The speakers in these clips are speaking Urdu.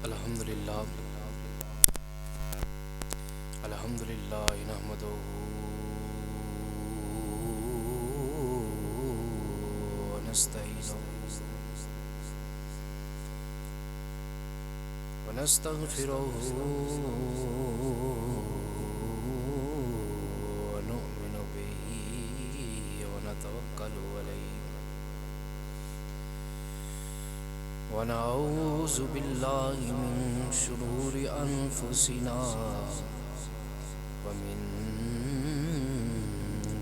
الحمدللہ نحمدہ ونستعینہ ونستغفرہ ونؤمن بہ ونتوکل علیہ ونعوذ باللہ من شرور انفسنا ومن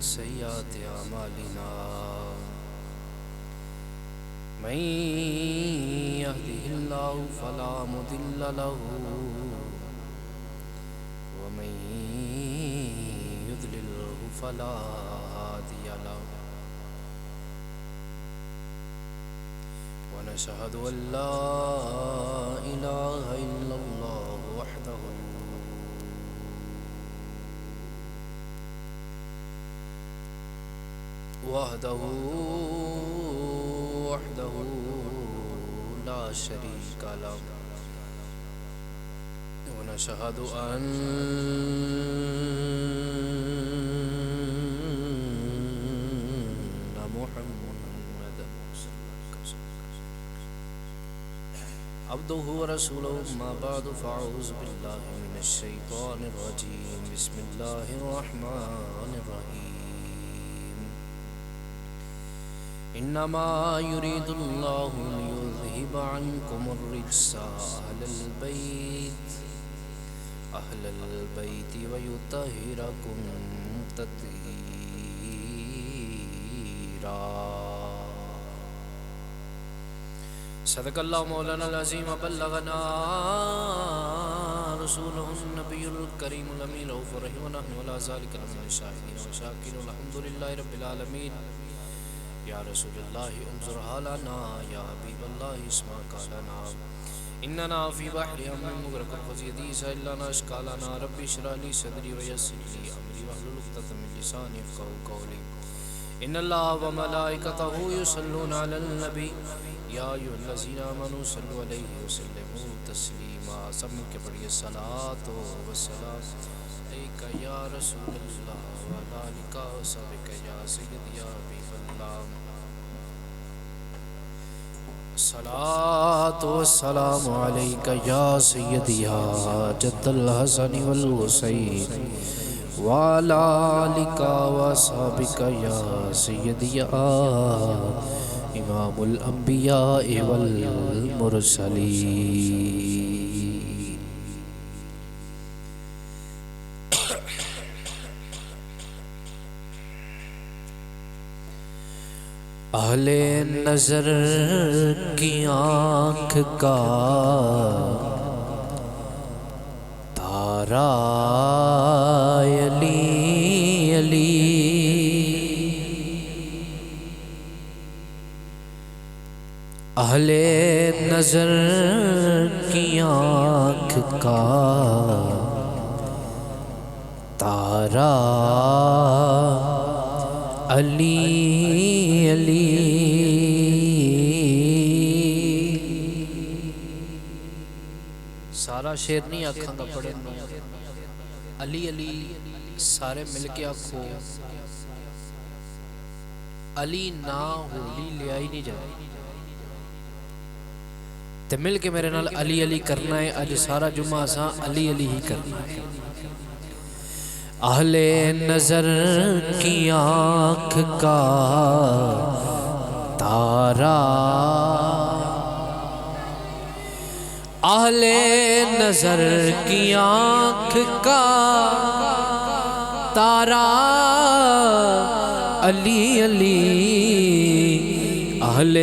سیئات اعمالنا من يهده الله فلا مضل له ومن يضلل فلا هادي له ونشهد أن لا إله إلا الله وحده لا شريك له ونشهد أن محمدا عبده ورسوله ما بعد فأعوذ بالله من الشيطان الرجيم بسم الله الرحمن الرحيم إنما يريد الله ليذهب عنكم الرجس أهل البيت ويطهركم تطهيرا صدق اللہ مولانا العظیم بلغنا رسوله النبی الکریم الامین رؤوف رحیم ونحن ولا ذلك من الشاهدین والشاکرین والحمد للہ رب العالمین یا رسول اللہ انظر حالنا یا حبیب اللہ اسمع قالنا اننا فی بحر امر مغرق الخزیدی سائلنا اشکالنا رب اشرح لی صدری ویسر لی امری واحلل عقدۃ من لسانی یفقهوا قولی ان اللہ وملائکتہ یصلون علی النبی یا ایھا الذین آمنوا صلوا علیہ وسلموا تسلیما سب مل کے پڑھیے صلاۃ و سلام علیک یا رسول اللہ وعلی آلک وصحبک یا سیدی یا حبیب اللہ صلاۃ و سلام علیک یا سیدی یا جد الحسن والحسین وعلی آلک وصحبک یا سیدی یا امام الانبیاء والمرسلین اہل نظر کی آنکھ کا تارا علی علی اہل نظر کی آنکھ کا تارا علی علی سارا شعر نہیں آکھاں گا پڑھیں علی علی سارے مل کے آکھو علی نہ ہولی لے آئی نہیں جائے تے مل کے میرے نال علی علی کرنا ہے اج سارا جمعہ ساں علی علی ہی کرنا ہے اہل نظر کی آنکھ کا تارا اہل نظر کی آنکھ کا تارا علی علی اہل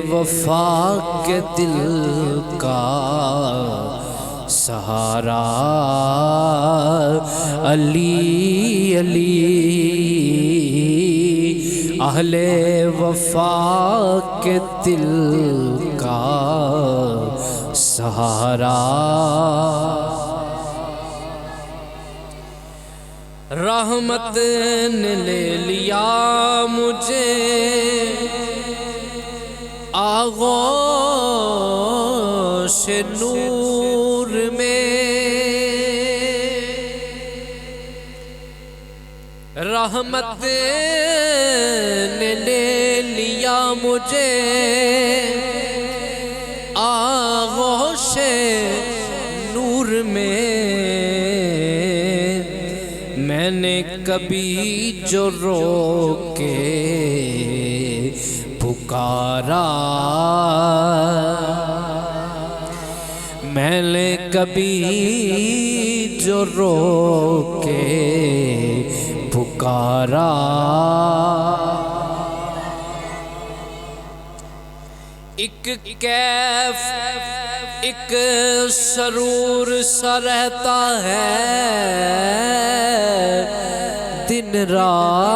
وفا کے دل کا سہارا علی علی اہل وفا کے دل کا سہارا رحمت نے لے لیا مجھے آغوش آغوش نور میں رحمت نے لے لیا مجھے، آغوش نور میں میں نے کبھی جو رو کے پکارا، میں نے کبھی جو رو کے پکارا، ایک کیف ایک سرور سا رہتا ہے دن رات،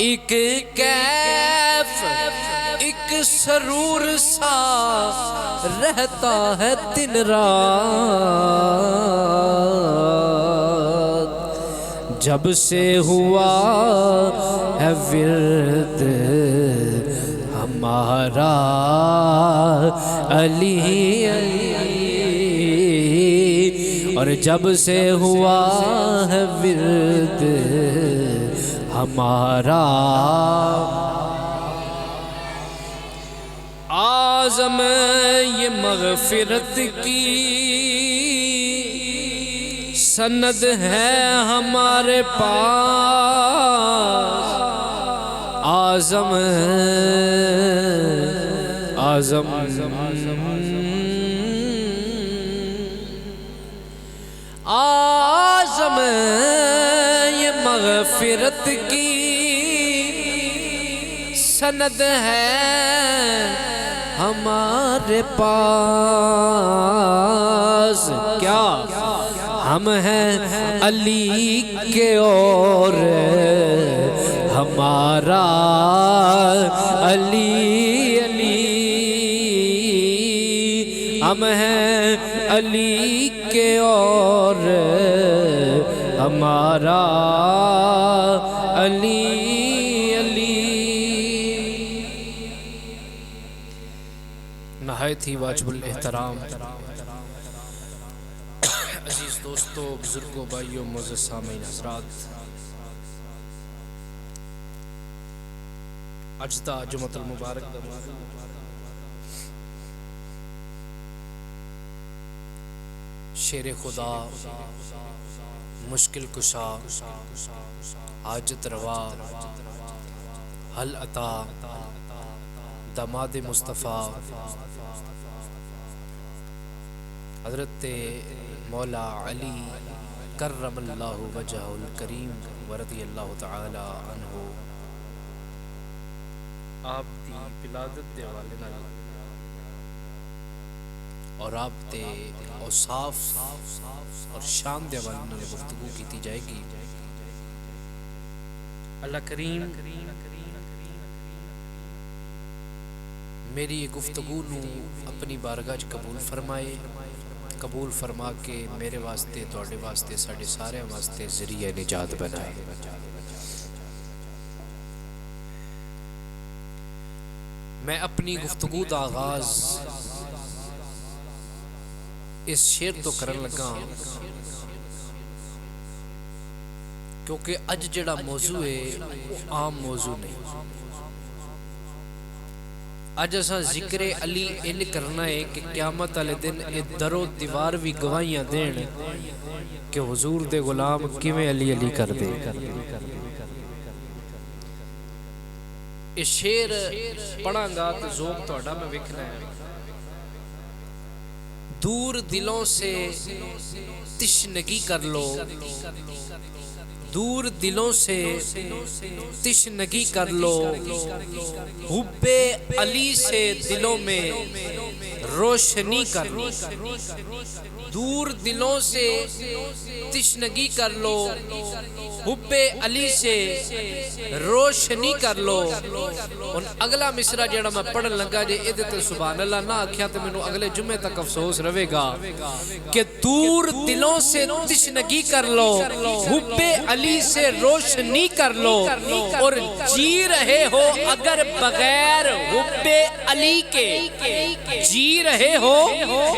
ایک کیف ایک سرور سا رہتا ہے دن رات، جب سے ہوا ہے ورد ہمارا علی علی، اور جب سے ہوا ہے ورد ہمارا، اعظم یہ مغفرت کی سند ہے ہمارے پاس، اعظم اعظم اعظم یہ مغفرت کی سند ہے ہمارے پاس، کیا ہم ہیں علی کے اور ہمارا علی علی، ہم ہیں علی کے اور ہمارا علی علی۔ نہایت ہی واجب الاحترام عزیز دوستوں، بزرگوں، بھائیوں، معزز سامعین حضرات، اج دا جمعۃ المبارک دا موضوع شیر خدا، مشکل کشا، حاجت روا، حل عطا، داماد مصطفیٰ حضرت مولا علی کرم اللہ وجہ الکریم ورضی اللہ تعالی عنہ آپ دی ولادت دے حوالے نال اور آپ دے اوصاف اور شان دے حوالے نال گفتگو کیتی جائے گی۔ اللہ کریم میری یہ گفتگو نو اپنی بارگاہ قبول فرمائے، قبول فرما کے میرے واسطے، تواڈے واسطے، ساڈے سارے واسطے ذریعہ نجات بنائے۔ میں اپنی گفتگو دا آغاز اس شعر تو کرن لگا کیونکہ اج جڑا موضوع ہے وہ عام موضوع نہیں، اج اساں ذکر علی ان کرنا ہے کہ قیامت والے دن اے در و دیوار بھی گواہیاں دین کہ حضور دے غلام کیویں علی علی کر دے۔ اے شعر پڑھاں گا تو ذوق تہاڈا میں ویکھنا ہے۔ دور دلوں سے تشنگی کر لو، دور دلوں سے تشنگی کر لو، حب علی سے دلوں میں روشنی کر لو، دور دلوں سے تشنگی کر لو، حب علی سے روشنی کر لو۔ اور اگلا مصرع جڑا میں پڑھن لگا جے ادھے تے سبحان اللہ نہ آکھیا تے مینوں اگلے جمعے تک افسوس رہے گا کہ دور دلوں سے تشنگی کر لو، حب علی سے روشنی کر لو، اور جی رہے ہو اگر بغیر حب علی کے، جی رہے ہو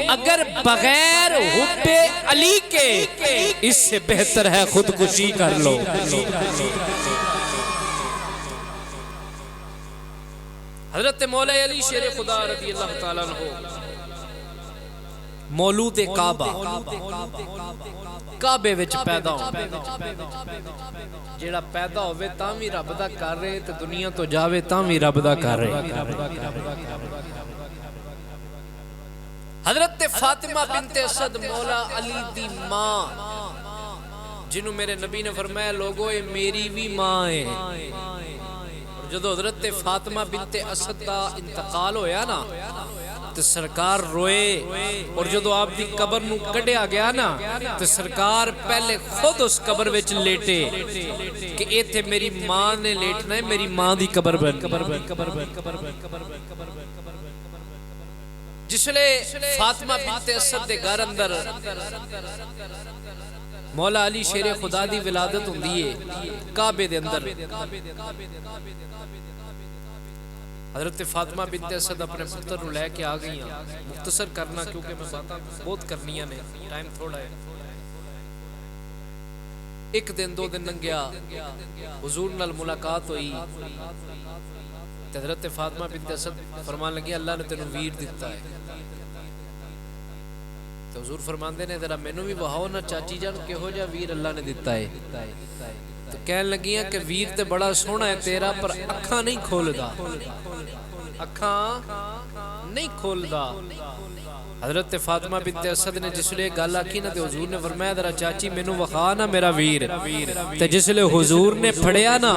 اگر بغیر حب علی کے، اس سے بہتر ہے خودکشی کر لو۔ حضرت مولا علی شیر خدا رضی اللہ تعالیٰ عنہ مولود کعبہ، کعبے وچ پیدا ہو، جیڑا پیدا ہوئے تاں بھی رب دا کر رہے تے دنیا تو جاوے تاں بھی رب دا کر رہے۔ حضرت فاطمہ بنت اسد مولا علی دی ماں، جنہوں میرے نبی نے فرمایا لوگو یہ میری بھی ماں ہے۔ اور جدو حضرت فاطمہ بنت اسد دا انتقال ہویا نا تو سرکار روئے، اور جدو آپ دی قبر نو کڈیا گیا نا تو سرکار پہلے خود اس قبر وچ لیٹے کہ اے تھے میری ماں نے لیٹنا ہے، میری ماں دی قبر بن۔ جس لئے فاطمہ بنت اسد دے گھر اندر مولا علی شیر خدا دی ولادت ہوندی ہے کعبے دے اندر۔ حضرت فاطمہ بنت اسد اپنے پتر نو لے کے آ گئی ہیں۔ مختصر کرنا کیونکہ میں باتاں بہت کرنیاں نے، ٹائم تھوڑا ہے۔ ایک دن دو دن لنگیا، حضور نال ملاقات ہوئی، حضرت فاطمہ بنت اسد فرمان لگی اللہ نے تینوں ویر دیتا ہے۔ تو حضور فرماندے نے ذرا مینوں بھی بہاؤ نا چاچی جان کہو جا ویر اللہ نے دیتا ہے۔ تو کہنے لگیاں کہ ویر تے بڑا سونا ہے تیرا پر اکھاں نہیں کھولدا، اکھاں نہیں کھولدا۔ حضرت فاطمہ بنت اسد نے جس لئے گل آکھی نا تے حضور نے فرمایا ذرا چاچی مینوں وخا نا میرا ویر۔ تے جس لئے حضور نے پھڑیا نا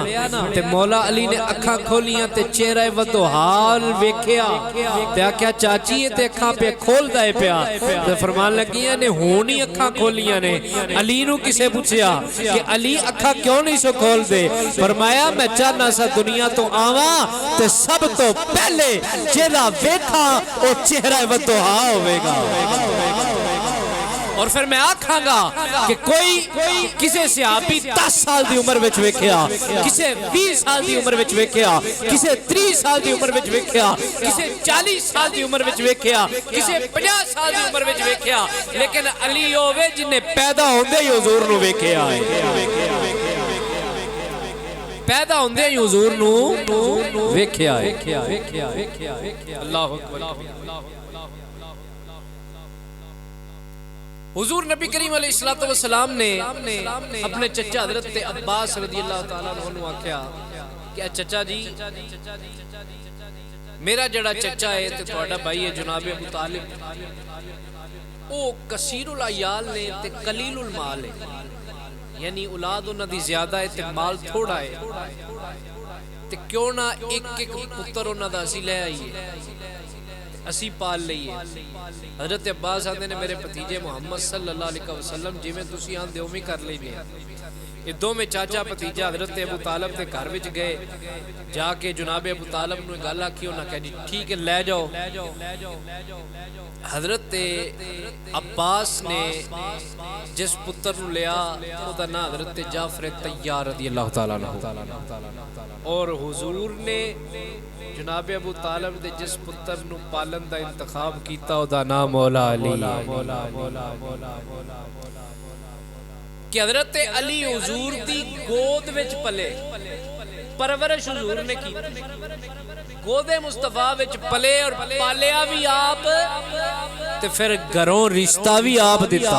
تے مولا علی نے اکھاں کھولیاں تے چہرہ وضحال ویکھیا تے آکھیا چاچی یہ تے اکھاں پہ کھول دائے پیا۔ تے فرمان لگیاں نے ہونی اکھاں کھولیاں نے۔ علی نو کسے پوچھیا کہ علی اکھاں کیوں نہیں سو کھول دے؟ فرمایا میں چاہنا سا دنیا تو آواں تے سب تو پہلے چہرہ ویکھا او چہرہ وضحال ہوئے گا، اور پھر میں آکھاں گا کہ کوئی کسے صحابی 10 سال دی عمر وچ ویکھیا، کسے 20 سال دی عمر وچ ویکھیا، کسے 30 سال دی عمر وچ ویکھیا، کسے 40 سال دی عمر وچ ویکھیا، کسے 50 سال دی عمر وچ ویکھیا، لیکن علی ہووے جن نے پیدا ہوندے ہی حضور نو ویکھیا ہے، پیدا ہوندے ہی حضور نو ویکھیا ہے۔ اللہ اکبر۔ حضور نبی کریم علیہ السلام نے اپنے چچا حضرت عباس رضی اللہ تعالیٰ عنہ آکھیا کہ چچا جی میرا جڑا چچا ہے تے تہاڈا بھائی ہے جناب ابو طالب، او کثیر العیال نے تے قلیل المال ہے، یعنی اولاد انہاں دی زیادہ ہے تے مال تھوڑا ہے، تے کیوں نہ ایک ایک پتر انہاں دا اسی لے آئیے، اسی پال لئیے۔ حضرت عباس آندے نے میرے بھتیجے محمد صلی اللہ علیہ وسلم جی میں تسی آن دیو میں کر لئیے۔ یہ دو میں چاچا بھتیجا حضرت ابو طالب دے گھر وچ گئے، جا کے جناب ابو طالب نے گل آکھی انہاں کہا جی ٹھیک ہے لے جاؤ۔ حضرت عباس نے جس پتر نو لیا او دا نام حضرت جعفر طیار رضی اللہ تعالیٰ عنہ، اور حضور نے جناب ابو طالب دے جس پتر نو پالن دا انتخاب کیتا او دا نام مولا علی، کہ حضرت علی حضور دی گود وچ پلے، پرورش حضور نے کی، گود مصطفیٰ وچ پلے اور پالیا بھی آپ تے پھر گھروں رشتہ بھی آپ دیتا،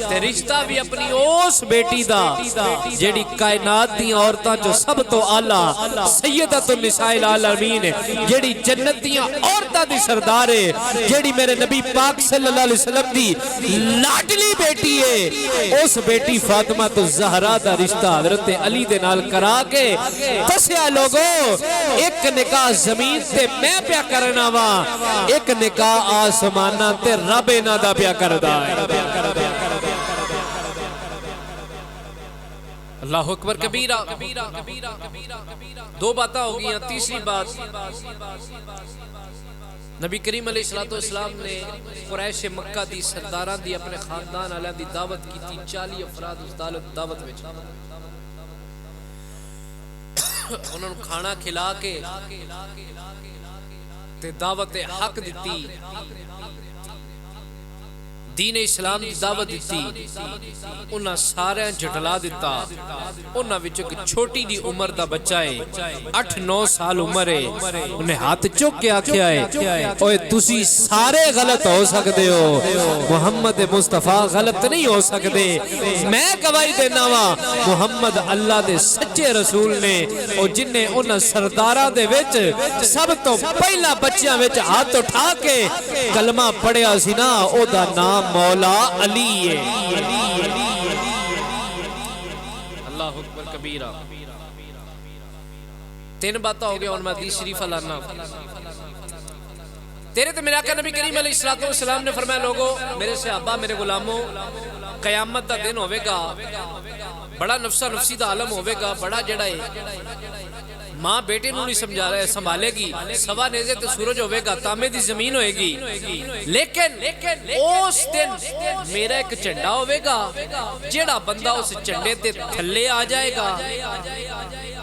تے رشتہ بھی اپنی اس بیٹی دا جیڑی کائنات دی عورتاں جو سب تو اعلیٰ سیدۃ النساء العالمین ہے، جیڑی جنت دیاں عورتاں دی سردار ہے، جیڑی میرے نبی پاک صلی اللہ علیہ وسلم دی لاڈلی بیٹی ہے، اس بیٹی فاطمہ الزہرا دا رشتہ حضرت علی دے نال کرا کے دسیا لوگوں ایک نکاح زمین تے میں پیا کرنا وا ایک نکاح آسماناں تے رب انہاں دا پیا کردا ہے اللہ اکبر کبیرہ دو باتیں ہو گئی ہیں تیسری بات نبی کریم علیہ السلام نے قریش مکہ دی سرداران دی اپنے خاندان والوں دی دعوت کی تھی 40 افراد اس دعوت وچ انہوں نے کھانا کھلا کے تے دعوت حق دیتی دین اسلام دی دعوت دیتی انہاں سارے جھٹلا دیتا انہاں وچ ایک چھوٹی دی عمر دا بچہ ہے 8-9 سال عمر ہے انہیں ہاتھ چوک کے آکھیا ہے اوے تسی سارے غلط ہو سکتے ہو محمد مصطفیٰ غلط نہیں ہو سکتے میں گواہی دینا وا محمد اللہ دے سچے رسول نے اور جن نے انہاں سرداراں دے وچ سب تو پہلا بچیاں وچ ہاتھ اٹھا کے کلمہ پڑھیا سی نا او دا نام مولا علی ہے اللہ اکبر کبیرہ تین باتیں ہو گیا اور میں حدیث شریف لانا تیرے تے میرے آقا نبی کریم علیہ السلام نے فرمایا لوگو میرے صحابہ میرے غلاموں قیامت دا دن ہوئے گا بڑا نفسہ نفسی دا عالم ہوئے گا بڑا جڑا ہے ماں بیٹے نو نہیں سمجھا رہا ہے سنبھالے گی سوا نیزے تے سورج ہوئے گا تامے دی زمین ہوئے گی لیکن اس دن میرا ایک چنڈا ہوئے گا جیڑا بندہ اس چنڈے تے تھلے آ جائے گا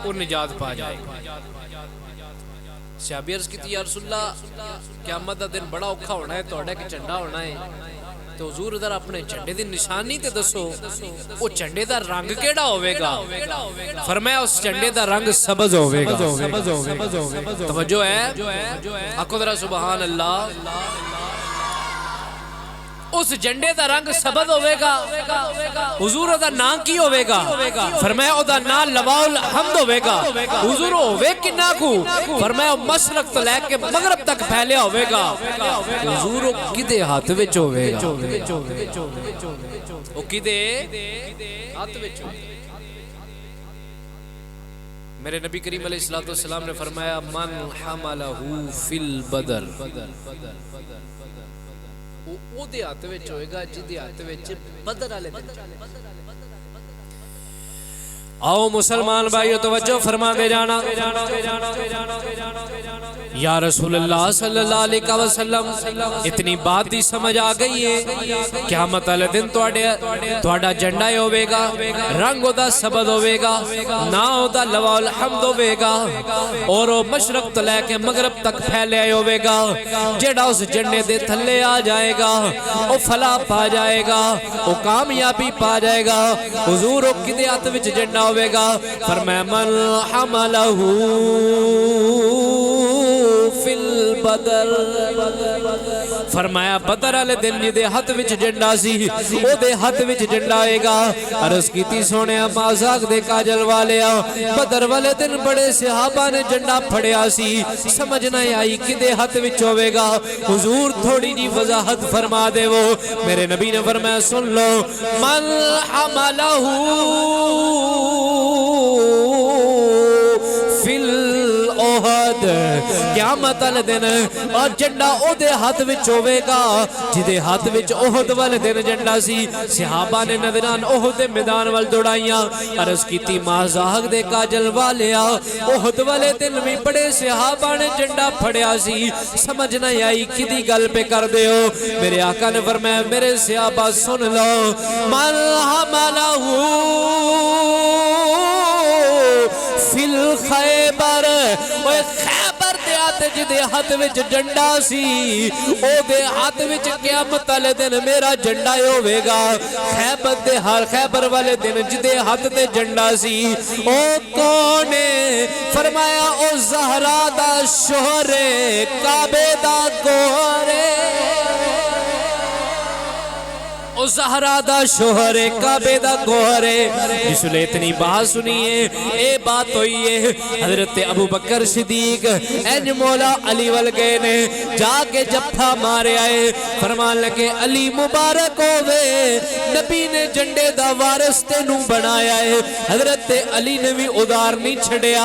وہ نجات پا جائے گا صحابی عرض کی تھی یا رسول اللہ قیامت دا دن بڑا اوکھا ہونا ہے توڑا کہ چنڈا ہونا ہے تو حضور ادھر اپنے جھنڈے دی نشانی تے دسو وہ جھنڈے دا رنگ کیڑا ہوئے گا فرمایا اس جھنڈے دا رنگ سبز ہوئے گا توجہ ہے آکھو ذرا سبحان اللہ اس جھنڈے دا رنگ سبز ہوئے گا حضور دا نام کی ہوئے گا فرمایا او دا نام لواء الحمد ہوئے گا حضور ہوئے کنا کو فرمایا مشرق تو لے کے مغرب تک پھیلیا ہوئے گا حضور کدے ہاتھ وچ ہوئے گا او کدے ہاتھ وچ میرے نبی کریم علیہ السلام نے فرمایا من حملہ فی البدر او دے ہاتھ وچ ہوئے گا جدے ہاتھ وچ بدر والے دن آؤ مسلمان بھائیو توجہ فرما دے جانا یا رسول اللہ صلی اللہ علیہ وسلم اتنی بات دی سمجھ آ گئی ہے قیامت والے دن تواڈا جھنڈا ہوے گا رنگ دا سبز ہوے گا نام دا لواء الحمد ہوے گا اور وہ مشرق تو لے کے مغرب تک پھیلے ہوے گا جڑا اس جھنڈے دے تھلے آ جائے گا وہ فلاح پا جائے گا وہ کامیابی پا جائے گا حضور کدے ہاتھ وچ جھنڈا ہوے گا فرمایا من حملہ فی البدر فرمایا بدر والے دن جدے ہاتھ وچ جھنڈا سی او دے ہاتھ وچ جھنڈا آئے گا عرض کیتی سونیا مازاق دے کاجل والیا بدر والے دن بڑے صحابہ نے جھنڈا پھڑیا سی سمجھ نہ آئی کدے ہاتھ وچ ہوے گا حضور تھوڑی جی وضاحت فرما دے وہ میرے نبی نے فرمایا سن لو من حملہ فی الاحد قیامت والے دن اور جھنڈا او دے ہاتھ وچ ہوے گا جدے ہاتھ وچ احد والے دن جھنڈا سی صحابہ نے نظران احد دے میدان وال دوڑائیاں عرض کیتی مازاق دے کاجل والیا احد والے دن بھی بڑے صحابہ نے جھنڈا پھڑیا سی سمجھ نہ آئی کدی گل پہ کر دے ہو میرے آقا نے فرمایا میرے صحابہ سن لو من حملہ فی الخیبر اوے خیبر دے ہاتھ جدے ہاتھ وچ جھنڈا سی او دے ہاتھ وچ قیامت والے دن میرا جھنڈا ہوے گا خیبر والے دن جدے ہاتھ تے جھنڈا سی او کون ہے فرمایا او زہرا دا شوہر کعبے دا گوہر او او زہرا دا شوہر کعبے دا گوہر جس نے اتنی بات سنی ہے اے بات ہوئی ہے حضرت ابو بکر صدیق اینج مولا علی ول گئے نے جا کے جپھا مارے آئے فرمان لگے علی مبارک ہوئے نبی نے جنڈے دا وارث تینوں بنایا ہے حضرت علی نے بھی ادار نہیں چھڑیا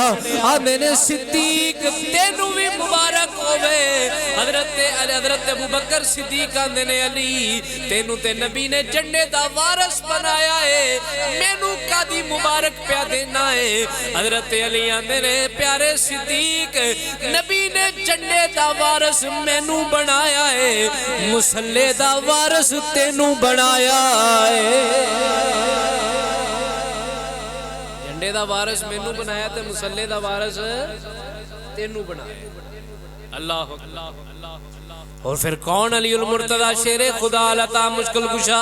آنے نے صدیق تینوں بھی مبارک ہوئے حضرت ابو بکر صدیق آنے نے علی تینوں تے نبی نے جنڈے دا وارث بنایا ہے مینوں کا دی مبارک پیا دینا ہے حضرت علی آنے نے پیارے صدیق نبی نے جنڈے دا وارث مینوں بنایا ہے مسلح دا وارث تینوں بنایا ہے جنڈے دا وارث مینوں بنایا تے مسلح دا وارث تینوں بنایا اللہ اور پھر کون علی المرتضی شیر خدا عطا مشکل کشا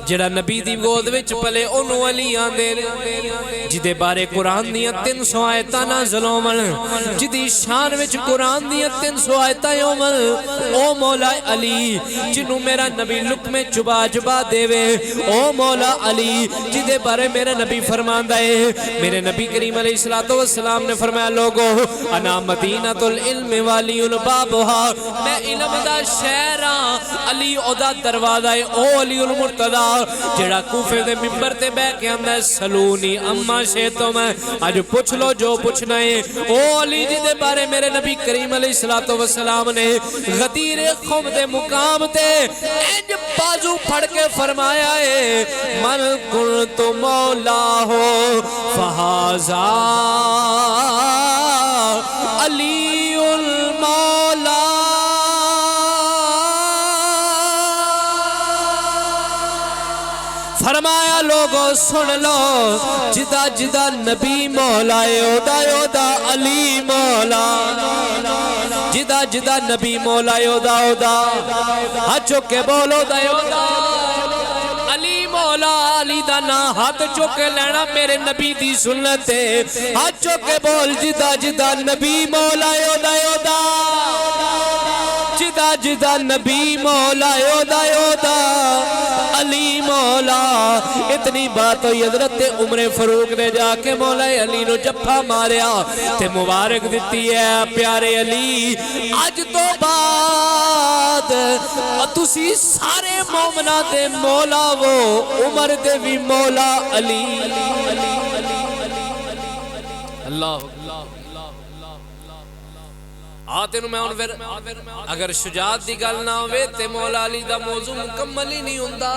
جڑا نبی دی گود وچ پلے اونوں علی آندے جدے بارے قرآن دیاں 300 آیتاں نازل ہوون جدی شان وچ قرآن دیاں 300 آیتاں ہوون او مولا علی جنوں میرا نبی لقمے چبا چبا دے وے او مولا علی جدے بارے میرا نبی فرماندا ہے میرے نبی کریم علیہ الصلوۃ والسلام نے فرمایا لوگو انا مدینۃ العلم والی البابھا میں علم دا شہراں علی او دا دروازہ ہے او علی المرتضی جڑا کوفے دے منبر تے بیٹھ کے آندا ہے سلونی اما شیتم اج پوچھ لو جو پوچھنا ہے او علی جی دے بارے میرے نبی کریم علیہ الصلوۃ والسلام نے غدیر قوم دے مقام تے انج بازو پھڑ کے فرمایا ہے من کنت مولا ہو فہذا علی المولا فرمایا لوگو سن لو جدا جدا نبی مولا اودا اودا علی مولا جدا جدا نبی مولا اودا اودا ہاتھ چک کے بولو دا اودا علی مولا علی دا نا ہاتھ چک کے لینا میرے نبی دی سنت ہے ہاتھ چک کے بول جدا جدا نبی مولا اودا اودا جدا جدا نبی مولا اودا اودا علی مولا اتنی بات ہوئی حضرت عمر فاروق نے جا کے مولا علی نو جپھا ماریا تے مبارک دیتی ہے پیارے علی اج تو بعد تسی سارے مومنہ دے مولا وہ عمر دے بھی مولا علی اللہ آتے نو میں ان پھر اگر شجاعت دی گل نہ ہوئے تے مولا علی دا موضوع مکمل ہی نہیں ہوندا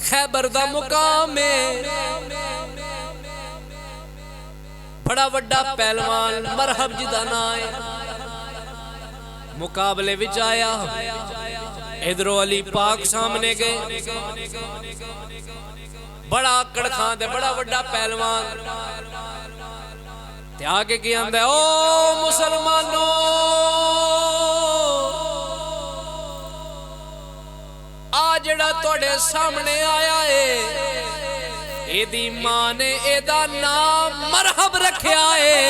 خیبر دا مقام ہے بڑا وڈا پہلوان مرحب جدا نا ہے مقابلے وچ آیا ادھرو علی پاک سامنے گئے بڑا کڑکھاں دے بڑا وڈا پہلوان تے آگے کی آندہ ہے او مسلمانوں آجڑا توڑے سامنے آیا ہے اے دی ماں نے اے دا نام مرحب رکھیا ہے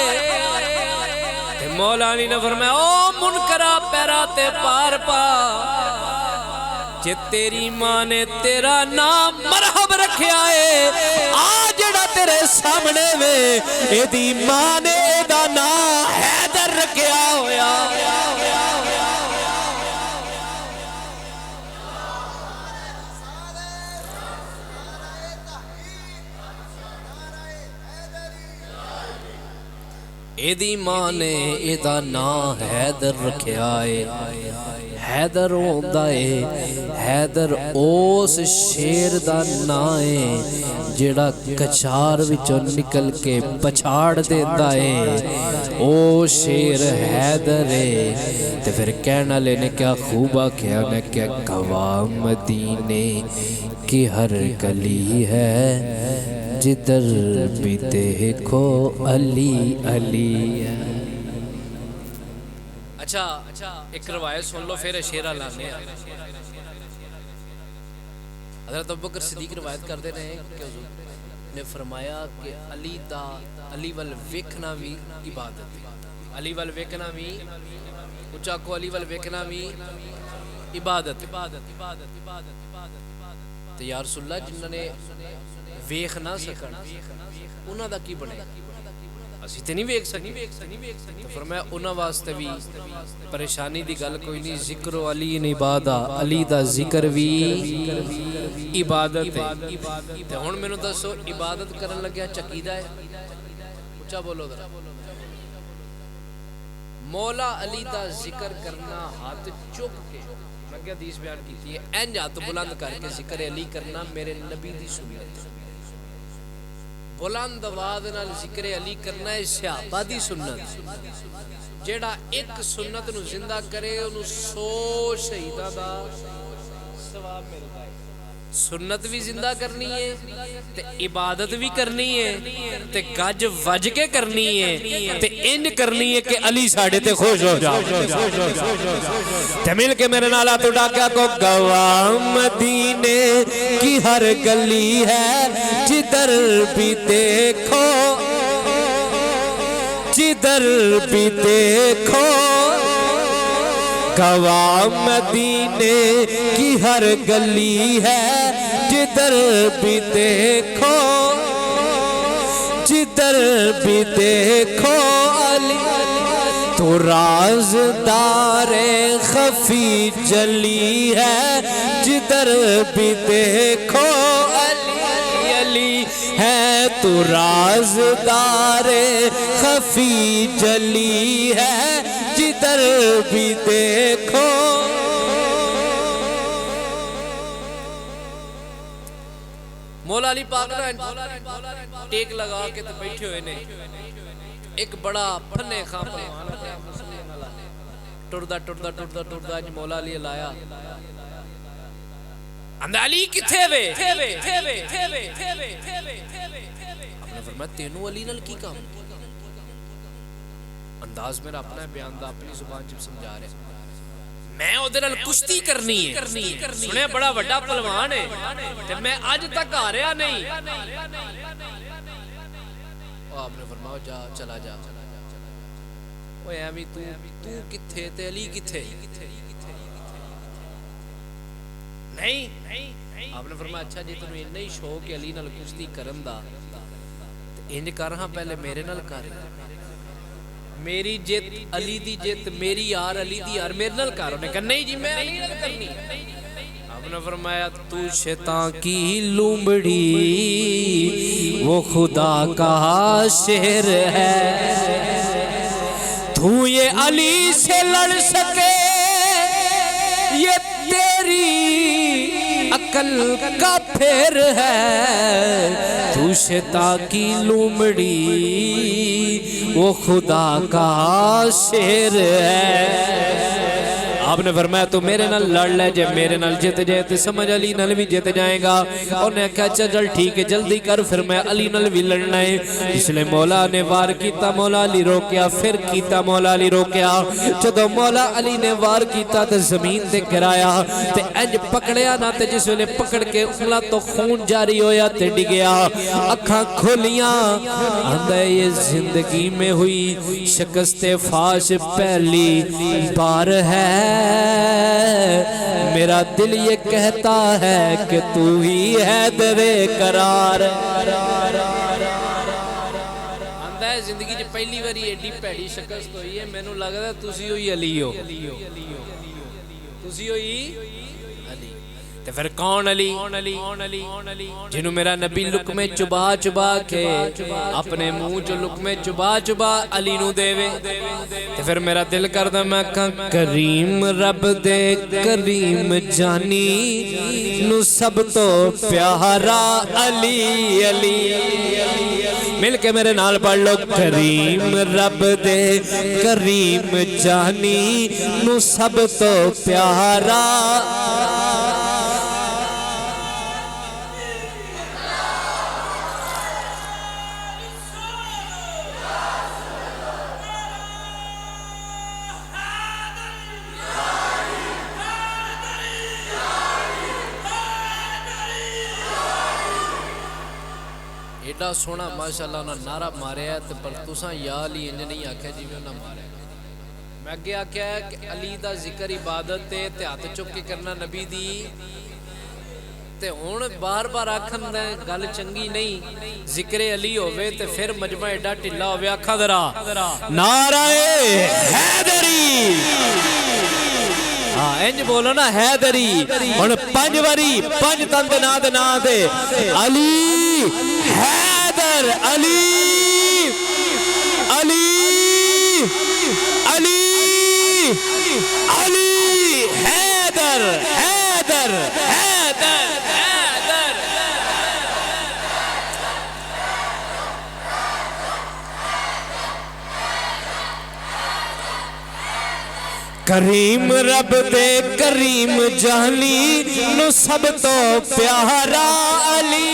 تے مولا علی نے فرمایا او منکرہ پیرا تے پار پا جے تیری ماں نے تیرا نام مرحب رکھیا ہے آجڑا تیرے سامنے میں اے دی ماں نے اے دا نام حیدر رکھیا ہویا اے دی ماں نے اے دا نام حیدر رکھیا ہے حیدر ہوندا ہے حیدر اوس شیر دا نام ہے جڑا کچھار وچوں نکل کے پچھاڑ دیندا ہے او شیر حیدر ہے تے پھر کہنا لے نے کیا خوبا کیا نے کیا گواہ مدینے کی ہر گلی ہے جدھر بھی دیکھو علی علی اچھا ایک روایت سن لو پھر شیرہ لانے حضرت ابوبکر صدیق روایت کر دے رہے ہیں کہ حضور نے فرمایا کہ علی ول ویکھنا بھی عبادت ہے علی ول ویکھنا بھی اچھا کو علی ول ویکھنا بھی عبادت تے یا رسول اللہ جنہاں نے ویکھ نہ سکن انہاں دا کی بنے اسی تے نہیں ویکھ سکے تو فرمایا انہاں واسطے بھی پریشانی دی گل کوئی نہیں ذکر علی عبادہ علی دا ذکر بھی عبادت ہے تے ہن مینوں دسو عبادت کرن لگیا چقیدہ ہے اونچا بولو ذرا مولا علی دا ذکر کرنا ہاتھ چک کے لگے حدیث بیان کی ہے این ہاتھ بلند کر کے ذکر علی کرنا میرے نبی دی سنت بلند آواز نال ذکر علی کرنا ہے صحابہ دی سنت جیڑا ایک سنت نو زندہ کرے انہوں 100 شہیداں دا ثواب ملتا ہے سنت بھی زندہ کرنی ہے تے عبادت بھی کرنی ہے تے گج وج کے کرنی ہے تے انج کرنی ہے کہ علی ساڑھے تے خوش ہو جاؤ تے مل کے میرے نالا تو ڈاکیا کو گواہ مدینے کی ہر گلی ہے جدھر بھی دیکھو جدھر بھی دیکھو گواہ مدینے کی ہر گلی ہے جدھر بھی دیکھو جدھر بھی دیکھو علی تو رازدار خفی جلی ہے جدھر بھی دیکھو علی علی ہے تو رازدار خفی جلی ہے جدھر بھی دیکھو مولا علی پاک نا ٹیک لگا کے تو بیٹھے ہوئے نے ایک بڑا پھنے خان ٹردا ٹردا ٹردا ٹردا اج مولا علی لایا اندر علی کتھے وے اپنے فرمایا تینوں علی نال کی کام انداز میرا اپنا ہے بیان دا اپنی زبان جب سمجھا رہے میں او دنال کشتی کرنی ہے سنے بڑا وڈا پلوان ہے تے میں آج تک آ رہا نہیں آپ نے فرمایا جا چلا جا اوے ایویں تو کتھے تے علی کتھے نہیں آپ نے فرمایا اچھا جی تنوں اتنا ہی شوق ہے علی نال کشتی کرن دا انج کر ہاں پہلے میرے نال کر میری جیت علی دی جیت میری یار علی دی یار میرے نال کر انہیں کہا نہیں جی میں علی نال کرنی آپ نے فرمایا تو شیطان کی لومڑی وہ خدا کا شہر ہے تو یہ علی سے لڑ سکے یہ تیری عقل کا پھر ہے تو شیطان کی لومڑی وہ خدا کا شیر ہے آپ نے فرمایا تو میرے نال لڑ لے جے میرے نال جیت جائے تو سمجھ علی نال بھی جیت جائے گا انہوں نے کہا چل ٹھیک ہے جلدی کر پھر میں علی نال بھی لڑنا ہے اس لئے مولا نے وار کیتا مولا علی روکیا پھر کیتا مولا علی روکیا جدو مولا علی نے وار کیتا تو زمین تے گرایا تے انج پکڑیا نہ تے جس ویلے پکڑ کے انگلا تو خون جاری ہویا تے ڈگیا اکھاں کھولیاں اندھے یہ زندگی میں ہوئی شکست فاش پہلی بار ہے میرا دل یہ کہتا ہے کہ تو ہی ہے درے قرار آندہ ہے زندگی جو پہلی باری ایڈی پیڑی شکست ہوئی ہے میں نو لگا ہے تسی ہوئی علی ہو تسی ہوئی علی تے پھر کون علی جنہوں میرا نبی لکمے چبا چبا کے اپنے منہ جو لکمے چبا چبا علی نو دے وے تے پھر میرا دل کردہ میں کہا کریم رب دے کریم جانی نو سب تو پیارا علی علی مل کے میرے نال پڑھ لو کریم رب دے کریم جانی نو سب تو پیارا ایڈا سونا ماشاءاللہ انہاں نعرہ ماریا ہے پر تساں یا علی انج نہیں آکھیا جی میں انہاں ماریا میں اگے آکھیا ہے کہ علی دا ذکر عبادت تے ہاتھ چک کے کرنا نبی دی تے ہن بار بار آکھن دا گل چنگی نہیں ذکر علی ہوے تے پھر مجمع ایڈا ٹھلا ہوے آکھا ذرا نعرہ حیدری ہاں انج بولو نا حیدری ہن 5 واری 5 تن دے نا دے علی حیدر علی علی علی علی حیدر حیدر حیدر حیدر کریم رب دے کریم جانی نو سب تو پیارا علی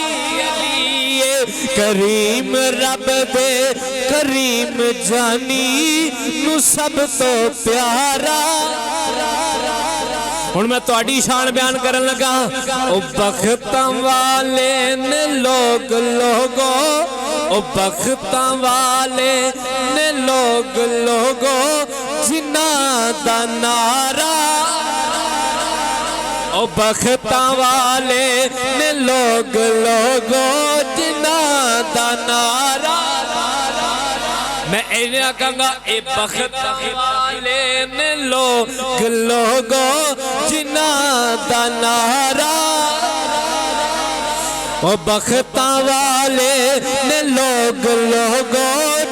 کریم رب دے کریم جانی نو سب تو پیارا ہن میں تہاڈی شان بیان کرن لگا او بختاں والے نے لوگو او بختاں والے نے لوگو جنہاں دا نعرہ او بختاں والے نے لوگو جنہاں دا نعرہ میں اینے کہاں گا اے بختاں والے نے لوگو جنہاں دا نعرہ او بختاں والے نے لوگو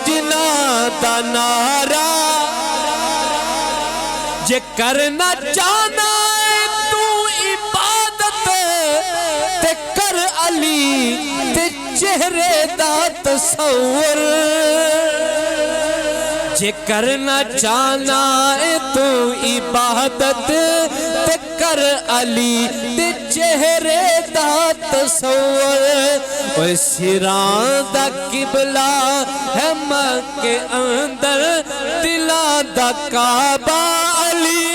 جنہاں دا نعرہ جے کرنا چاہنا ہے تو عبادت تے کر علی تے چہرے دا تصور جے کرنا چاہنا ہے تو عبادت تے کر علی تے چہرے دا تصور اوہ سران دا قبلہ ہے مکہ اندر دلان دا کعبہ علی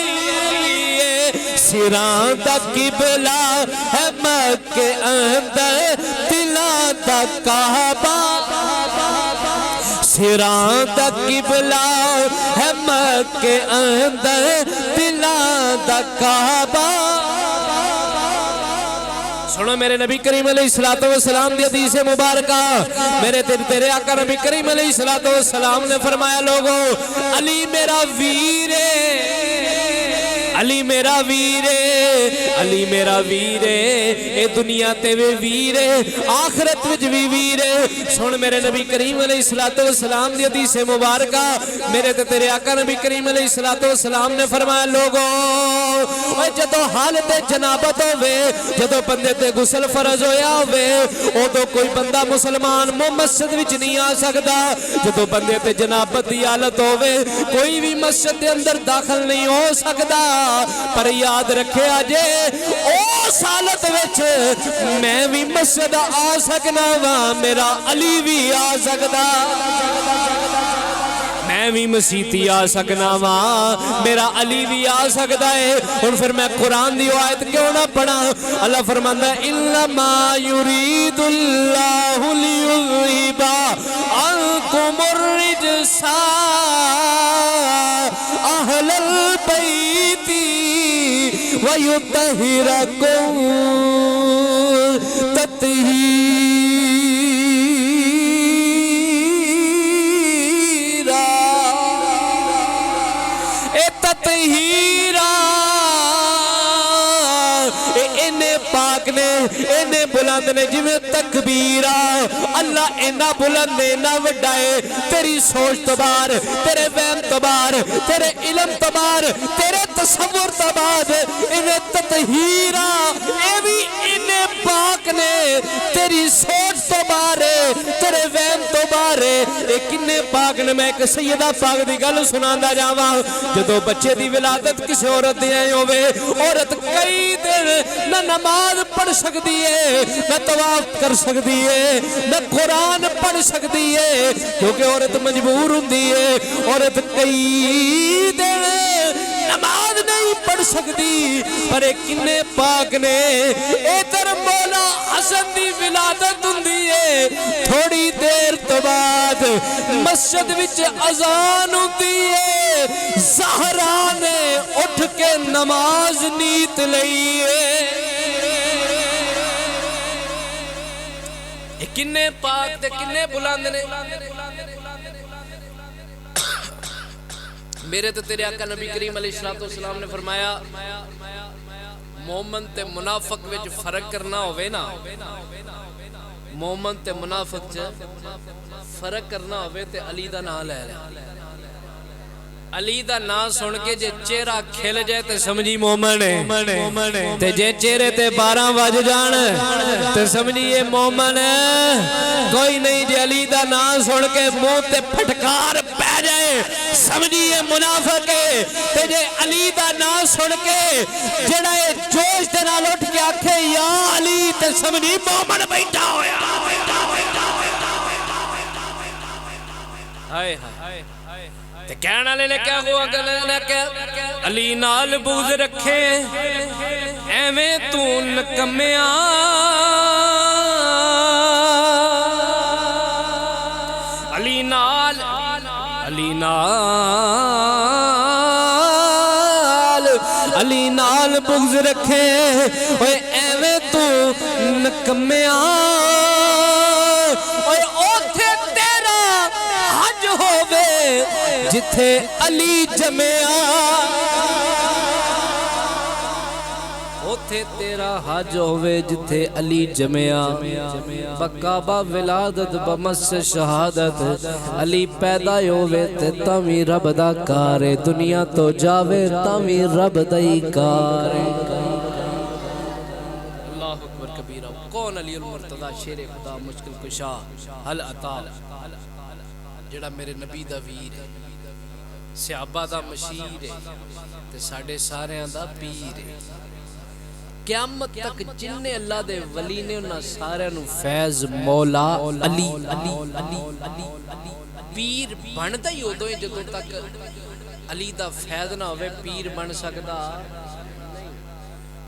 سران دا قبلہ ہے مکہ اندر دلان دا کعبہ سران دا قبلہ ہے مکہ اندر دلان دا کعبہ سنو میرے نبی کریم علیہ السلام دی حدیث مبارکہ میرے تیرے آقا نبی کریم علیہ السلام نے فرمایا لوگو علی میرا ویرے علی میرا ویرے علی میرا ویرے اے دنیا تے وے ویرے آخرت وچ وی ویرے سن میرے نبی کریم علیہ السلام دی حدیث مبارکہ میرے تیرے آقا نبی کریم علیہ السلام نے فرمایا لوگو اوہ جدو حالت جنابت ہوئے جدو بندے تے غسل فرض ہویا ہوئے او تو کوئی بندہ مسلمان مسجد وچ نہیں آ سکدا جدو بندے تے جنابت دی حالت ہوئے کوئی بھی مسجد دے اندر داخل نہیں ہو سکدا پر یاد رکھے آجے اس حالت وچ میں بھی مسجد آ سکنا وا میرا علی بھی آ سکدا میں بھی مسیتی آ سکنا وا میرا علی بھی آ سکتا ہے اور پھر میں قرآن دی آیت کیوں نہ پڑھا اللہ فرماندا ہے انما یرید اللہ لیذھب عنکم الرجس اہل البیت ویطہرکم تطہیرا انہیں پاک نے انہیں بلند نے جویں تکبیرہ اللہ انہ بلند نے انہ وڈائے تیری سوچ تبار تیرے وہم تبار تیرے علم تبار تیرے تصور تبار انہیں تطہیرہ اے بھی انہیں پاک نے تیری سوچ تبارے تیرے وہم تبارے ایک انہیں پاک نے میں ایک سیدہ پاک دی گل سناندہ جاواں جدو بچے دی ولادت کسی عورت دی آئے ہوئے عورت کئی دن نہ نماز پڑھ سکتی ہے نہ طواف کر سکتی ہے نہ قرآن پڑھ سکتی ہے کیونکہ عورت مجبور ہوندی ہے عورت کئی دن نماز نہیں پڑھ سکتی پر کنے پاک نے ادھر مولا حسن دی ولادت ہوندی ہے تھوڑی دیر تو بعد مسجد وچ اذان ہوندی ہے زہرا نے اٹھ کے نماز نیت لئی ہے کنے پاک تے کنے بلند نے میرے تو تیرے آقا نبی کریم علیہ السلام نے فرمایا مومن تے منافق وچ فرق کرنا ہوئے نا مومن تے منافق فرق کرنا ہوئے تے علی دا نام لے لے علی دا نام سن کے جے چہرہ کھل جائے تے سمجھی مومن ہے تے جے چہرے تے 12 بج جان تے سمجھیے مومن ہے کوئی نہیں جے علی دا نام سن کے منہ تے پھٹکار پہ جائے سمجھیے منافق ہے تے جے علی دا نام سن کے جڑا جوش دے نال اٹھ کے آکھے یا علی تے سمجھی مومن بیٹھا ہویا ہائے ہائے تے کہنا لے کیا ہوا کہ علی نال بغض رکھے ایویں تو نکمیاں علی نال بغض رکھے اوے ایویں تو نکمیاں اوے اوتھے تیرا حج ہووے جتھے علی جمعہ اوتھے تیرا حج ہووے جتھے علی جمعہ بکعبہ ولادت بمس شہادت علی پیدا ہووے تے تاویں رب دا کارے دنیا تو جاوے تاویں رب دا ہی کارے اللہ اکبر کبیرہ کون علی المرتضی شیر خدا مشکل کشا حل عطا جڑا میرے نبی دا ویر ہے صحابہ دا مشیر ہے تے ساڑھے سارے دا پیر ہے قیامت تک جن اللہ دے ولی نے انہاں سارے نو فیض مولا علی پیر بندا ہی ہو دوئے جدوں تک علی دا فیض نہ ہوئے پیر بن سکدا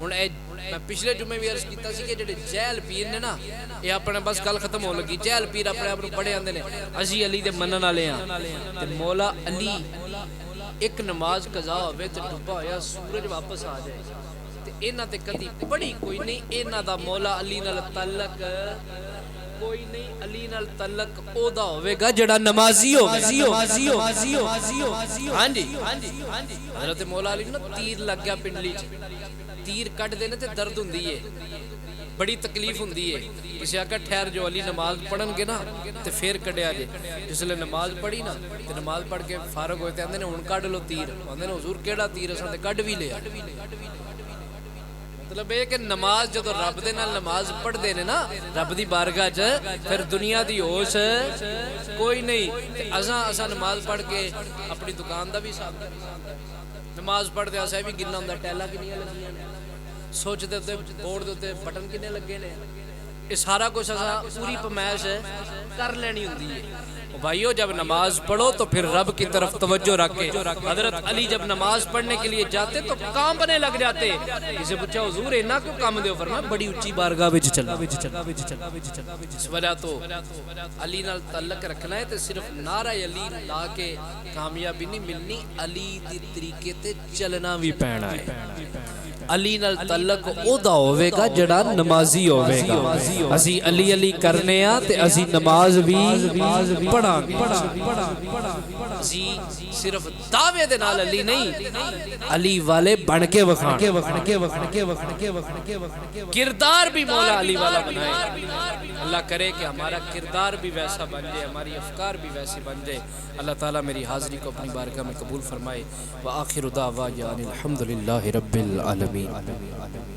میں پچھلے جمعے بھی عرض کیتا سی کہ جڑے جہل پیر نے نا یہ اپنے بس گل ختم ہو لگی جہل پیر اپنے آپ بڑے آندے نے اسی علی دے منن والے ہاں تے مولا علی ایک نماز قضا ہوئے تے ڈوبا ہویا سورج واپس آ جائے تے انہاں تے کدی پڑھی کوئی نہیں انہاں دا مولا علی نال تعلق کوئی نہیں علی نال تعلق او دا ہوے گا جڑا نمازی ہو ہاں جی حضرت مولا علی نو تیر لگ گیا پنڈلی چ تیر کٹ دینے تے درد ہوندی ہے بڑی تکلیف ہوندی ہے کسی آقا ٹھہر جو علی نماز پڑھن گے نا تے پھر کڈیا جے جس لئے نماز پڑھی نا تے نماز پڑھ کے فارغ ہوئے تے آندے نے ہن کڈ لو تیر آندے نے حضور کیڑا تیر اساں تے کڈ وی لیا مطلب ہے کہ نماز جدو رب دے نال نماز پڑھ دے نے نا رب دی بارگاہ چ پھر دنیا دی ہوش کوئی نہیں اساں نماز پڑھ کے اپنی دکان دا بھی حساب نماز پڑھ دے اساں بھی گننا ہوندا ٹیلا کنیاں لگیاں نے سوچ دے تے بورڈ دے تے بٹن کنے لگے نے یہ سارا کچھ اساں پوری پمائش کر لینی ہوندی ہے بھائیو جب نماز پڑھو تو پھر رب کی طرف توجہ رکھے حضرت علی جب نماز پڑھنے کے لیے جاتے تو کام بنے لگ جاتے اسے پوچھا حضور اینا کیوں کام دے فرمایا بڑی اونچی بارگاہ وچ چلا اس وجہ تو علی نال تعلق رکھنا ہے تے صرف نعرہ علی لا کے کامیابی نہیں ملنی علی دی طریقے تے چلنا بھی پینا ہے علی نال تعلق او دا ہوئے گا جڑا نمازی ہوئے گا اسی علی علی کرنے آ تے اسی نماز بھی پڑھا اسی صرف دعوے دے نال علی نہیں علی والے بن کے وکھان کردار بھی مولا علی والا بنائے اللہ کرے کہ ہمارا کردار بھی ویسا بن جائے ہماری افکار بھی ویسے بن جائے اللہ تعالیٰ میری حاضری کو اپنی بارگاہ میں قبول فرمائے وآخر دعوانا الحمدللہ رب العالمین